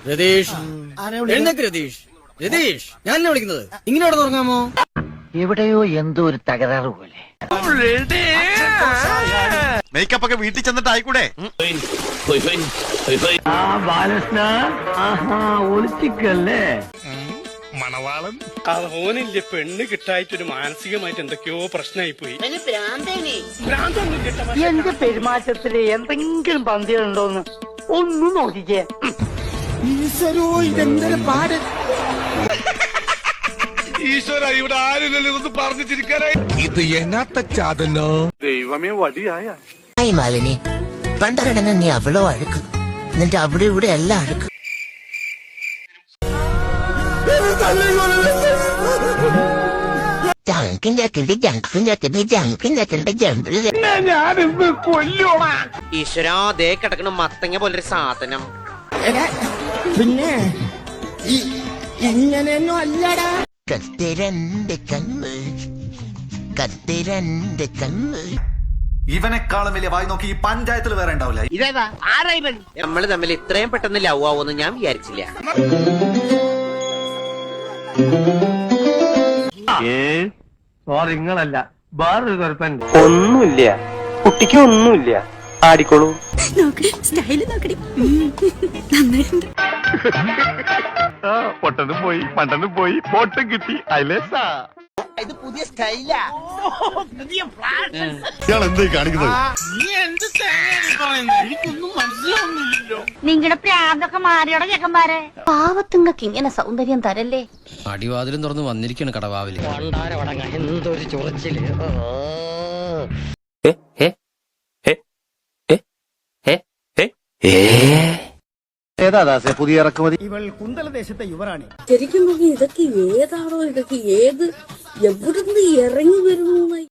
രതീഷ്, എഴുന്നേക്ക് രതീഷ്. രതീഷ്, ഞാൻ എന്നെ വിളിക്കുന്നത്. ഇങ്ങനെ അവിടെ തുടങ്ങാമോ? എവിടെയോ എന്തോ ഒരു തകരാറ് പോലെ. മേക്കപ്പ് ഒക്കെ വീട്ടിൽ ചെന്നിട്ട് ആയിക്കൂടെ? ബാലകൃഷ്ണ ഒളിച്ചിക്കല്ലേ മണവാളൻ ഓനില്ലേ പെണ്ണ് കിട്ടായിട്ടൊരു മാനസികമായിട്ട് എന്തൊക്കെയോ പ്രശ്നമായി പോയി. എന്റെ പെരുമാറ്റത്തില് എന്തെങ്കിലും പന്തികളുണ്ടോന്ന് ഒന്നും നോക്കിക്കേ. ഈശ്വരോ, ഇതെന്തൊരു പാട്. ഈശ്വര, ഇവിടെ ആരില്ലല്ലോ ഇതൊന്ന് പറഞ്ഞു ചിരിക്കാനായി. ഇത് എന്നാത്ത ചാതനോ ദൈവമേ വടിയായ മാവിനെ പണ്ടരടങ്ങ നീ അവളോ അഴുക്ക്, എന്നിട്ട് അവിടെ ഇവിടെ എല്ലാം അഴുക്ക്. ഈശ്വരാ, ദേ കിടക്കണം മത്തങ്ങ പോലൊരു സാധനം. പിന്നെ ഇങ്ങനെയൊന്നും അല്ലടാ. കത്തിരണ്ട് കണ്ണ്, കത്തിരണ്ട് കണ്ണ്. ഇവനെക്കാളും വലിയ വായി നോക്കി ഈ പഞ്ചായത്തിൽ വേറെ ഉണ്ടാവില്ല. ഇതേതാ ആരാ ഇവൻ? നമ്മള് തമ്മിൽ ഇത്രയും പെട്ടെന്ന് ലവ് ആവുമെന്ന് ഞാൻ വിചാരിച്ചില്ല. നിങ്ങളല്ല, വേറൊരു കുഴപ്പമുണ്ട്. ഒന്നുമില്ല, കുട്ടിക്ക് ഒന്നുമില്ല, ആടിക്കോളൂ. സ്റ്റൈല് നോക്കടി, നന്നായിട്ടുണ്ട്. പൊട്ടനും പോയി മണ്ടനും പോയി ബോട്ടും കിട്ടി. അയലേസാ ഇത് പുതിയ സ്റ്റൈലാ. ഇയാൾ എന്തായി കാണിക്കുന്നത്? നിങ്ങളുടെ പ്രാന്തൊക്കെ മാറിയോടെ ചെക്കന്മാരെ. പാവത്തുങ്ങൾക്ക് ഇങ്ങനെ സൗന്ദര്യം തരല്ലേ. അടിവാതിലും തുറന്ന് വന്നിരിക്കണം കടവാവില്. എന്തൊരു ചൊറച്ചില്. ഏതാ ദാസേ പുതിയ ഇറക്കുമതി? ഇവൾ കുന്തലദേശത്തെ യുവറാണി. ശരിക്കും ഇതൊക്കെ ഏതാണോ, ഇതൊക്കെ ഏത് എവിടുന്ന് ഇറങ്ങി വരുന്നു.